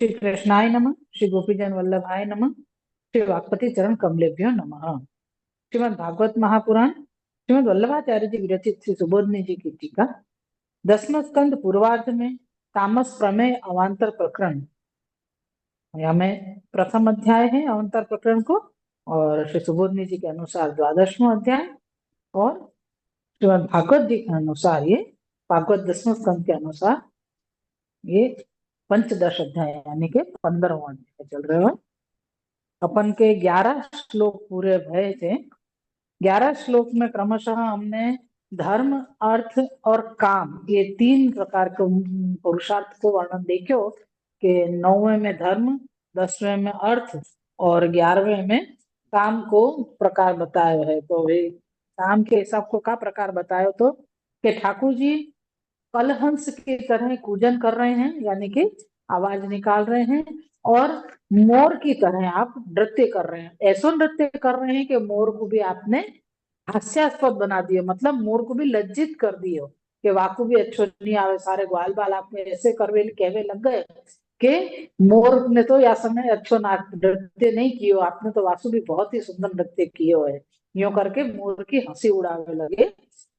श्री कृष्णाय नमः। श्री गोपीजन वल्लभाय नमः। श्री वाक्पति चरण कमलेभ्यो नमः। श्रीमद् भागवत महापुराण श्रीमद् वल्लभाचार्य जी विरचित श्री सुबोधनी जी की टीका 10वां स्कंद पूर्वार्ध में तामस प्रमेय अवान्तर प्रकरण। हमें प्रथम अध्याय है अवान्तर प्रकरण को, और श्री सुबोधनी जी के अनुसार 12वां अध्याय, और श्रीमद् भागवत जी के अनुसार ये भागवत 10वां स्कंद के अनुसार ये पंचदश अध्याय यानी के 15वां अध्याय चल रहे हो। अपन के 11 श्लोक पूरे भय थे। 11 श्लोक में क्रमशः हमने धर्म, अर्थ और काम ये 3 प्रकार के पुरुषार्थ को वर्णन देखो कि 9वें में धर्म, 10वें में अर्थ और 11वें में काम को प्रकार बतायो है। तो ये काम के हिसाब को का प्रकार बतायो तो कि ठाकुर जी कलहंस की तरह कूजन कर रहे हैं, यानी कि आवाज निकाल रहे हैं, और मोर की तरह आप नृत्य कर रहे हैं। ऐसा नृत्य कर रहे हैं कि मोर को भी आपने हास्यास्पद बना दिया, मतलब मोर को भी लज्जित कर दियो कि वाकू भी अच्छो नहीं आवे, सारे ग्वाल बाल आप में ऐसे करवे कहवे लग गए कि मोर ने तो या समय अच्छो नृत्य नहीं कियो, आपने तो वासु भी बहुत ही सुंदर नृत्य कियो है। यूं करके मोर की हंसी उड़ावे लगे,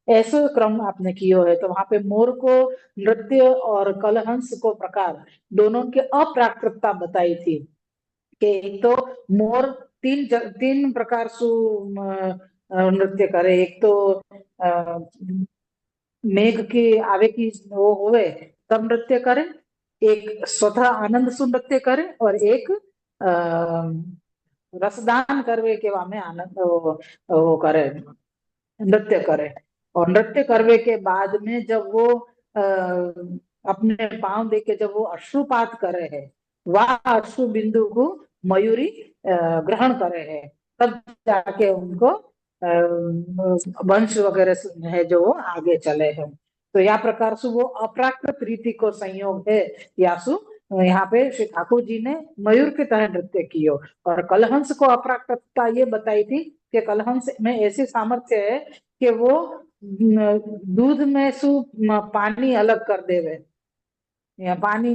ऐसे क्रम आपने कियो है। तो वहां पे मोर को नृत्य और कलहंस को प्रकार दोनों की अप्राकृतता बताई थी कि एक तो मोर तीन प्रकार सु नृत्य करे। एक तो अ, मेघ की आवे की वो होवे तब नृत्य करे, एक स्वतः आनंद सु नृत्य करे, और एक रसदान करवे के वामे आनंद वो करे, नृत्य करे। और नृत्य करवे के बाद में जब वो अपने पांव दे के जब वो अश्रुपात करे है, वह अश्रु बिंदु को मयूरी ग्रहण करे है, तब जाके उनको वंश वगैरह है जो वो आगे चले हैं। तो यह प्रकार से वो अप्राकृत रीति को संयोग है। यासु यहाँ पे श्री ठाकुर जी ने मयूर की तरह नृत्य कियो। और कलहंस को अप्राकृतता ये बताई थी कि कलहंस में ऐसी सामर्थ्य है कि वो दूध में सु पानी अलग कर देवे, या पानी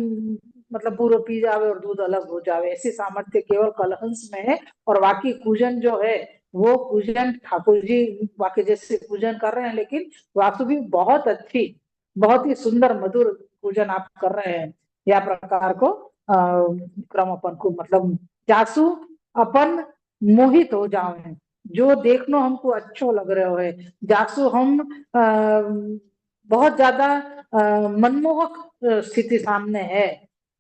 मतलब पूरा पी जावे और दूध अलग हो जावे, ऐसी सामर्थ्य केवल कलहंस में है। और बाकी पूजन जो है वो पूजन ठाकुर जी बाकी जैसे पूजन कर रहे हैं, लेकिन वास्तु भी बहुत अच्छी, बहुत ही सुंदर मधुर पूजन आप कर रहे हैं। या प्रकार को क्रम अपन को मतलब जासु अपन मोहित हो जावे, जो देखनो हमको अच्छो लग रहे है, जासु हम बहुत ज्यादा मनमोहक स्थिति सामने है।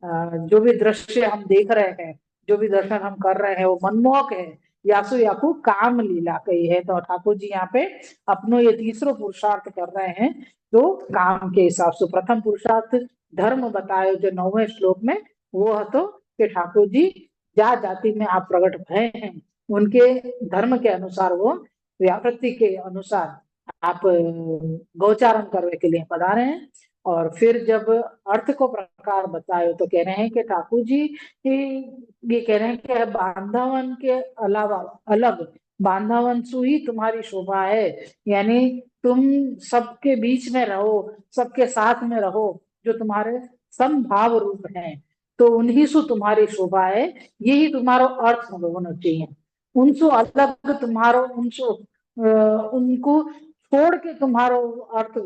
जो भी दृश्य हम देख रहे हैं, जो भी दर्शन हम कर रहे हैं वो मनमोहक है। यासु याकू काम लीला कही है। तो ठाकुर जी यहाँ पे अपनो ये तीसरो पुरुषार्थ कर रहे हैं। तो काम के हिसाब से प्रथम पुरुषार्थ धर्म बतायो जो 9वें श्लोक में, वो है तो कि ठाकुर जी जा जाति में आप प्रकट भय हैं उनके धर्म के अनुसार, वो व्यावृत्ति के अनुसार आप गोचारण करने के लिए पधारे हैं। और फिर जब अर्थ को प्रकार बताए तो कह रहे हैं कि ठाकुर जी ये कह रहे हैं कि बांधावन के अलावा अलग बांधावन सु ही तुम्हारी शोभा है, यानी तुम सबके बीच में रहो, सबके साथ में रहो, जो तुम्हारे समभाव रूप हैं, तो उन्हीं सु तुम्हारी शोभा है। यही तुम्हारा अर्थ होना चाहिए। उनसु अलग तुम्हारो उनसु उनको छोड़ के तुम्हारो अर्थ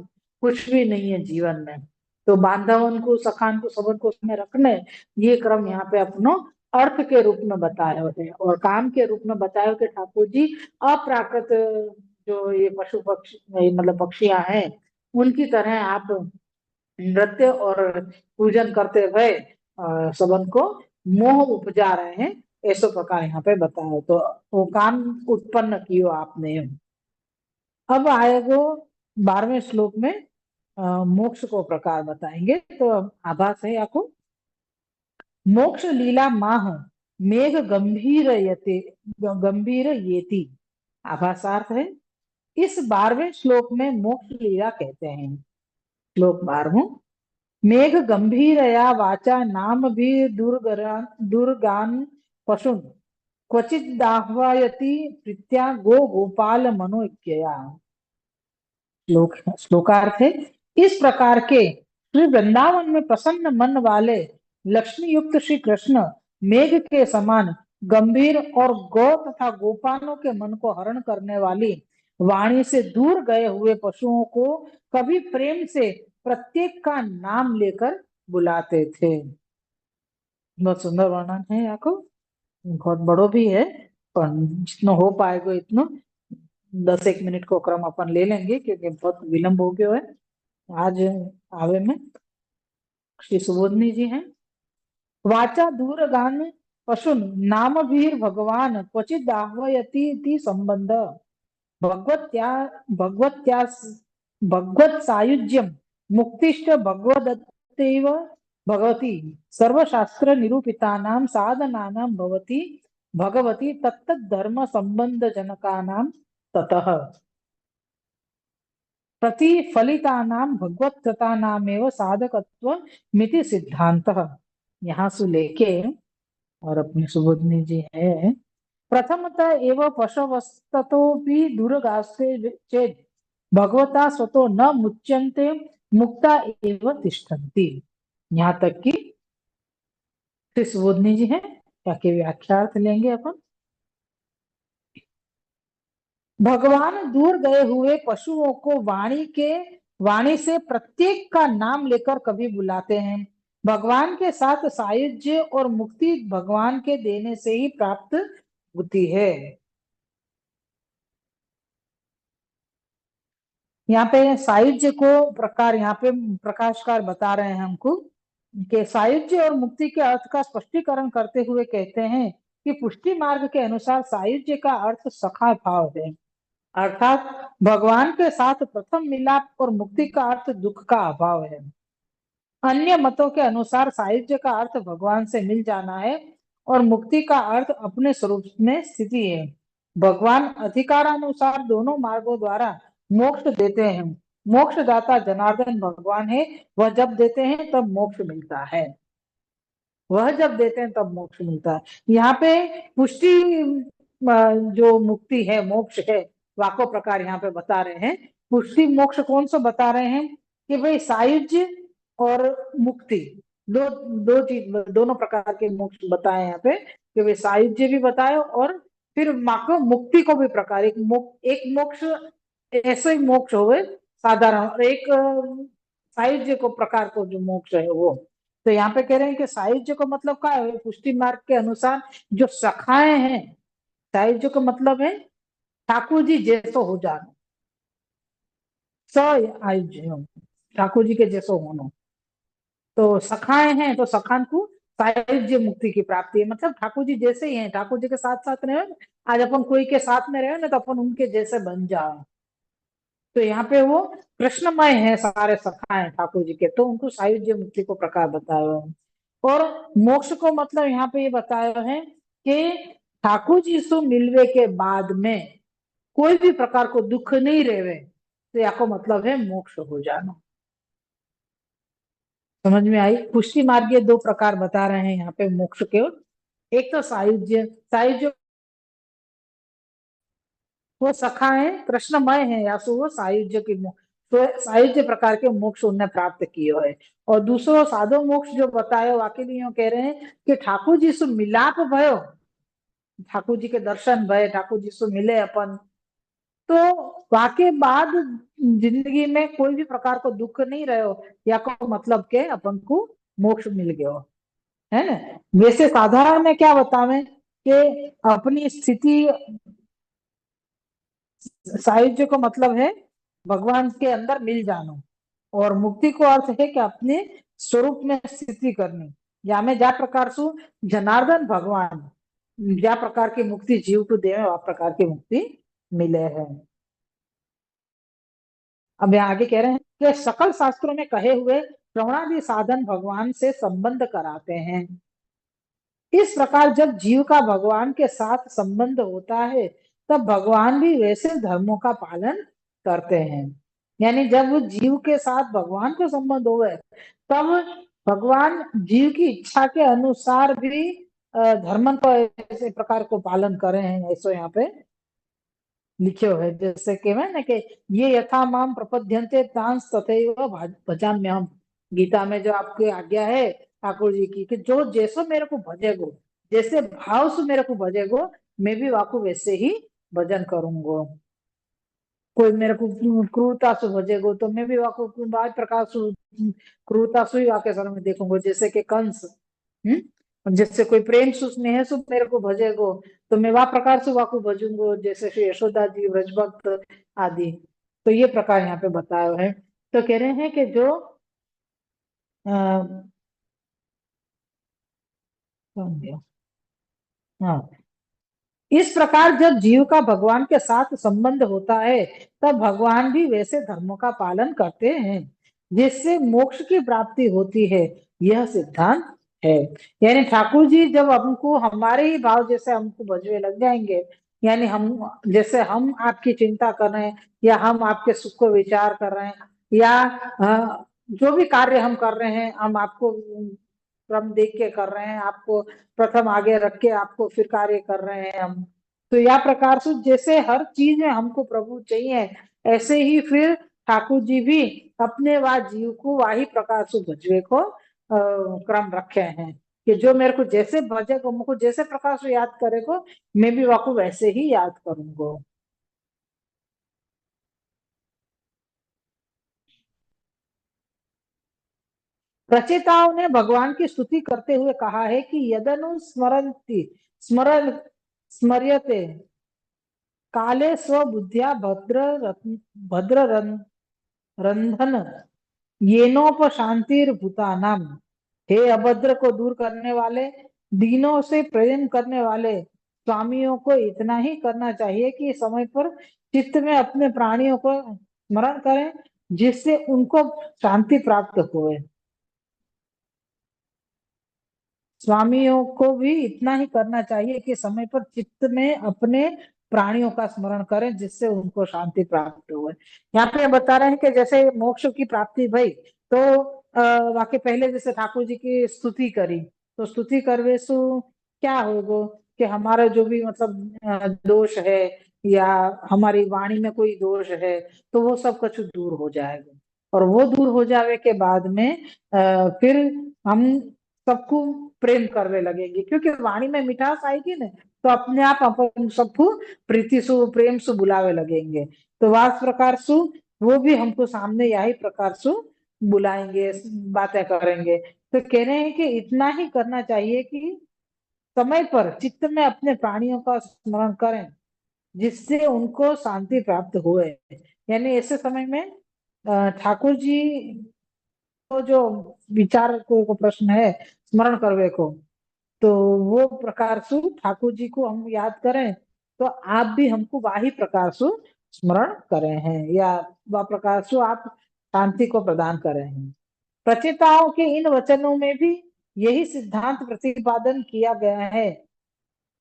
कुछ भी नहीं है जीवन में। तो बांधवन को सखान को सबन को उसमें रखने, ये क्रम यहाँ पे अपनो अर्थ के रूप में बताए होते हैं। और काम के रूप में बताए कि ठाकुर जी अप्राकृत जो ये पशु पक्षी मतलब पक्षियां हैं उनकी तरह आप नृत्य और पूजन करते हुए सबन को मोह उपजा रहे हैं, ऐसा प्रकार यहाँ पे बताया। तो वो काम उत्पन्न कियो आपने। अब आएगो 12वें श्लोक में मोक्ष को प्रकार बताएंगे। तो आभास है आपको, मोक्ष लीला माह मेघ गंभीर यते गंभीर येति। आभासार्थ है, इस 12वें श्लोक में मोक्ष लीला कहते हैं। श्लोक 12वां, मेघ गंभीरया वाचा नाम भी दुर्गान पशुन क्वचित दाह्वयति प्रीत्या गो गोपाल मनोज्ञया। श्लोकार्थ है, इस प्रकार के श्री वृंदावन में प्रसन्न मन वाले लक्ष्मी युक्त श्री कृष्ण मेघ के समान गंभीर और गौ तथा गोपालों के मन को हरण करने वाली वाणी से दूर गए हुए पशुओं को कभी प्रेम से प्रत्येक का नाम लेकर बुलाते थे। बहुत सुंदर वर्णन है यहाँ को, बहुत बड़ो भी है, पर जितना हो पाएगा इतना 10 एक मिनट को क्रम अपन ले लेंगे क्योंकि बहुत विलंब हो गया है आज आवे में। श्री सुबोधनी जी हैं। वाचा दूरगान पशुन नाम भीर भगवान क्वचित आह्वयति इति संबंध भगवत्या भगवत्या भगवत सायुज्यम मुक्तिश्च भगवदत्तैव भगवती सर्वशास्त्र निरूपितानां साधनानां भवति भगवती तत्तत् धर्म संबंध जनकानां ततः प्रतिफलितानां भगवत्कृतानामेव साधकत्व मिति सिद्धांतः। यहाँ से लेके और अपनी सुबोधनी जी है। प्रथमतः एव पशवस्ततोऽपि दुर्गास्ते चेत् भगवता स्वतो न मुच्यन्ते मुक्ता एव तिष्ठन्ति। यहाँ तक कि श्री सुबोधनी जी है, ताकि व्याख्यार्थ लेंगे अपन। भगवान दूर गए हुए पशुओं को वाणी से प्रत्येक का नाम लेकर कभी बुलाते हैं। भगवान के साथ सायुज्य और मुक्ति भगवान के देने से ही प्राप्त होती है। यहाँ पे सायुज्य को प्रकार यहाँ पे प्रकाशकार बता रहे हैं हमको कि सायुज्य और मुक्ति के अर्थ का स्पष्टीकरण करते हुए कहते हैं कि पुष्टि मार्ग के अनुसार सायुज्य का अर्थ सखा भाव है, अर्थात भगवान के साथ प्रथम मिलाप, और मुक्ति का अर्थ दुख का अभाव है। अन्य मतों के अनुसार सायुज्य का अर्थ भगवान से मिल जाना है और मुक्ति का अर्थ अपने स्वरूप में स्थिति है। भगवान अधिकारानुसार दोनों मार्गों द्वारा मोक्ष देते हैं। मोक्षदाता जनार्दन भगवान है, वह जब देते हैं तब मोक्ष मिलता है, वह जब देते हैं तब मोक्ष मिलता है। यहाँ पे पुष्टि जो मुक्ति है, मोक्ष है, वाको प्रकार यहाँ पे बता रहे हैं। पुष्टि मोक्ष कौन सा बता रहे हैं कि भाई सायुज्य और मुक्ति दो दो चीज, दोनों प्रकार के मोक्ष बताए यहाँ पे कि भाई सायुज्य भी बताए और फिर माको मुक्ति को भी प्रकार, एक मोक्ष ऐसे ही मोक्ष हो गए साधारण, और एक सायुज्य को प्रकार को जो मोक्ष है वो। तो यहाँ पे कह रहे हैं कि सायुज्य को मतलब क्या है, पुष्टि मार्ग के अनुसार जो सखाए हैं। सायुज्य को मतलब है ठाकुर जी जैसो हो जाना, स आयुज्य ठाकुर जी के जैसो होना। तो सखाए हैं तो सखान को सायुज्य मुक्ति की प्राप्ति है, मतलब ठाकुर जी जैसे ही हैं, ठाकुर जी के साथ साथ रहे। आज अपन कोई के साथ में रहे ना तो अपन उनके जैसे बन जाए। तो यहाँ पे वो कृष्णमय है, सारे सखा है ठाकुर जी के, तो उनको सायुज्य मुक्ति को प्रकार बताया हुआ है। और मोक्ष को मतलब यहाँ पे ये बताया है कि ठाकुर जी से मिलवे के बाद में कोई भी प्रकार को दुख नहीं रहेवे, तो यहाँ को मतलब है मोक्ष हो जाना। समझ में आई। पुष्टि मार्ग दो प्रकार बता रहे हैं यहाँ पे मोक्ष के। एक तो सायुज्य, सायुज्य वो सखा है, कृष्णमय है, या सो वो सायुज्य की तो सायुज्य प्रकार के मोक्ष उन्हें प्राप्त किए है। और दूसरो साधो मोक्ष जो बतायो वाके लिए कह रहे हैं कि ठाकुर जी से मिलाप भयो, ठाकुर जी के दर्शन भय, ठाकुर जी से मिले अपन, तो वाके बाद जिंदगी में कोई भी प्रकार को दुख नहीं रहो, या को मतलब के अपन को मोक्ष मिल गयो है ना। वैसे साधारण में क्या बतावे कि अपनी स्थिति, साहित्य को मतलब है भगवान के अंदर मिल जाना, और मुक्ति को अर्थ है कि अपने स्वरूप में स्थिति करनी, या में जा प्रकार से जनार्दन भगवान जा प्रकार की मुक्ति जीव को दे वह प्रकार की मुक्ति मिले है। अब यहाँ आगे कह रहे हैं कि सकल शास्त्रों में कहे हुए श्रवणादि साधन भगवान से संबंध कराते हैं। इस प्रकार जब जीव का भगवान के साथ संबंध होता है तब भगवान भी वैसे धर्मों का पालन करते हैं। यानी जब जीव के साथ भगवान का संबंध हो गए तब भगवान जीव की इच्छा के अनुसार भी धर्म का ऐसे प्रकार को पालन करे हैं, ऐसा यहाँ पे लिखे हुए है। जैसे कहवे ना कि ये यथा माम प्रपद्यन्ते तांस तथैव भजाम्यहम्, गीता में जो आपकी आज्ञा है ठाकुर जी की कि जो जैसो मेरे को भजेगो, जैसे भाव से मेरे को भजेगो, मैं भी वाको वैसे ही भजन करूंगो। कोई मेरे को क्रूरता से भजेगो तो मैं भी वाको बात प्रकार से क्रूरता से ही वाके सर में देखूंगो, जैसे कि कंस। जैसे कोई प्रेम सु स्नेह सु मेरे को भजेगो, तो मैं वा प्रकार से वाको भजूंगो, जैसे श्री यशोदा जी, ब्रजभक्त आदि। तो ये प्रकार यहाँ पे बताया है। तो कह रहे हैं कि जो आ, हाँ, इस प्रकार जब जीव का भगवान के साथ संबंध होता है, तब भगवान भी वैसे धर्मों का पालन करते हैं जिससे मोक्ष की प्राप्ति होती है। यह सिद्धांत है। यानी ठाकुर जी जब हमको हमारे ही भाव जैसे हमको भजवे लग जाएंगे, यानी हम जैसे हम आपकी चिंता कर रहे हैं, या हम आपके सुख को विचार कर रहे हैं, या जो भी कार्य हम कर रहे हैं हम आपको क्रम देख के कर रहे हैं, आपको प्रथम आगे रख के आपको फिर कार्य कर रहे हैं हम। तो या प्रकार से जैसे हर चीज में हमको प्रभु चाहिए, ऐसे ही फिर ठाकुर जी भी अपने व जीव को वाही प्रकार से भजवे को क्रम रखे हैं कि जो मेरे को जैसे भजेगा, मुझको जैसे प्रकार से याद करेगा, मैं भी वाको वैसे ही याद करूंगा। रचयिताओं ने भगवान की स्तुति करते हुए कहा है कि यदनु स्मरन्ति स्मरण स्मर्यते काले स्वबुद्ध्या भद्र रंधन येनोपशांतिर्भूतानाम। हे अभद्र को दूर करने वाले, दीनों से प्रेम करने वाले स्वामियों को इतना ही करना चाहिए कि समय पर चित्त में अपने प्राणियों को स्मरण करें, जिससे उनको शांति प्राप्त होए। स्वामियों को भी इतना ही करना चाहिए कि समय पर चित्त में अपने प्राणियों का स्मरण करें, जिससे उनको शांति प्राप्त हो। यहाँ पे बता रहे हैं कि जैसे मोक्ष की प्राप्ति भई, तो वाक्य पहले जैसे ठाकुर जी की स्तुति करी, तो स्तुति करवे सु क्या होगो कि हमारा जो भी मतलब दोष है, या हमारी वाणी में कोई दोष है, तो वो सब कुछ दूर हो जाएगा। और वो दूर हो जावे के बाद में फिर हम सबको प्रेम करने लगेंगे, क्योंकि वाणी में मिठास आएगी ना, तो अपने आप अपन सबको प्रीति सु प्रेम सु बुलावे लगेंगे। तो वास प्रकार सु वो भी हमको सामने यही प्रकार सु बुलाएंगे, बातें करेंगे। तो कह रहे हैं कि इतना ही करना चाहिए कि समय पर चित्त में अपने प्राणियों का स्मरण करें, जिससे उनको शांति प्राप्त हुए। यानी ऐसे समय में ठाकुर जी को जो विचार को प्रश्न है स्मरण करवे को, तो वो प्रकार से ठाकुर जी को हम याद करें, तो आप भी हमको वाही प्रकार से स्मरण करें हैं, या वह प्रकार से आप शांति को प्रदान करें हैं। प्रचेताओं के इन वचनों में भी यही सिद्धांत प्रतिपादन किया गया है।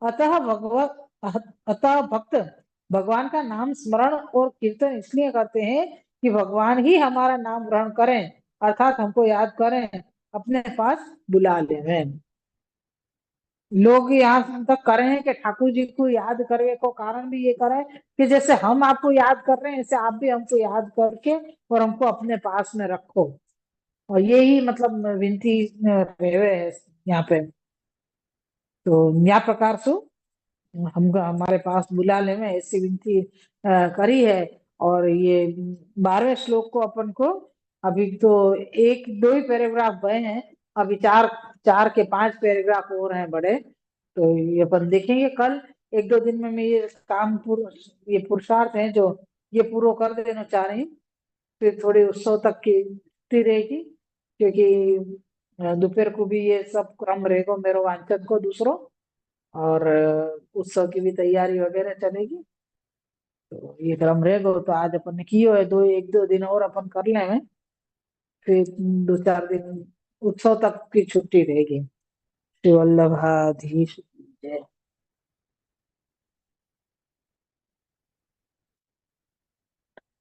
अतः अतः भक्त भगवान का नाम स्मरण और कीर्तन इसलिए करते हैं कि भगवान ही हमारा नाम ग्रहण करें, अर्थात हमको याद करें, अपने पास बुला लें। लोग यहाँ तक करे हैं कि ठाकुर जी को याद करने को कारण भी ये करे कि जैसे हम आपको याद कर रहे हैं, ऐसे आप भी हमको याद करके और हमको अपने पास में रखो। और यही मतलब विनती रहे है यहाँ पे। तो या प्रकार से हम हमारे पास बुला ले में ऐसी विनती करी है। और ये 12वें श्लोक को अपन को अभी तो एक दो ही पैराग्राफ गए हैं, अभी चार चार के 5 पैराग्राफ और हैं बड़े। तो ये अपन देखेंगे कल, एक दो दिन में मैं ये काम ये पुरुषार्थ है जो ये पूरा कर देना चाह रही हूँ। फिर थोड़ी उत्सव तक की छुट्टी रहेगी, क्योंकि दोपहर को भी ये सब क्रम रहेगा मेरे वांचन को दूसरों, और उत्सव की भी तैयारी वगैरह चलेगी। तो ये क्रम रहेगा, तो आज अपन ने कियो है, दो एक दो दिन और अपन कर ले हैं, फिर 2 4 दिन उत्सव तक की छुट्टी रहेगी। श्री वल्लभाधीश जय।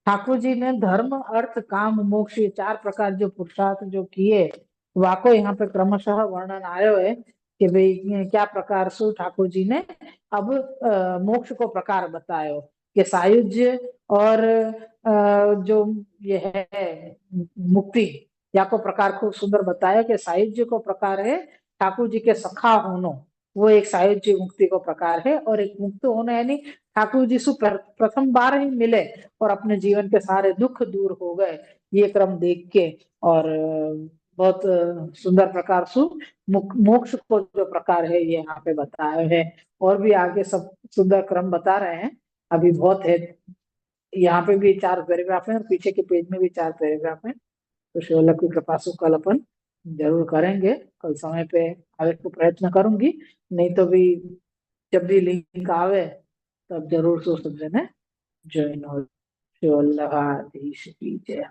ठाकुर जी ने धर्म अर्थ काम मोक्ष ये 4 प्रकार जो पुरुषार्थ जो किए, वाको यहाँ पे क्रमशः वर्णन आयो है कि भाई क्या प्रकार से ठाकुर जी ने अब मोक्ष को प्रकार बतायो कि सायुज्य और जो ये है मुक्ति, याको प्रकार खूब सुंदर बताया कि साहित्य को प्रकार है ठाकुर जी के सखा होनो, वो एक साहित्य मुक्ति को प्रकार है। और एक मुक्त होना यानी ठाकुर जी से प्रथम बार ही मिले और अपने जीवन के सारे दुख दूर हो गए, ये क्रम देख के। और बहुत सुंदर प्रकार से मोक्ष को जो प्रकार है ये यहाँ पे बताया है। और भी आगे सब सुंदर क्रम बता रहे हैं, अभी बहुत है। यहाँ पे भी 4 पैराग्राफ है और पीछे के पेज में भी 4 पैराग्राफ है। तो शिवल्लभ की कृपा से कल अपन जरूर करेंगे, कल समय पे आवे को प्रयत्न करूंगी, नहीं तो भी जब भी लिंक आवे तब जरूर से उस दिन ज्वाइन हो। शिवल्लभाधीश की जय।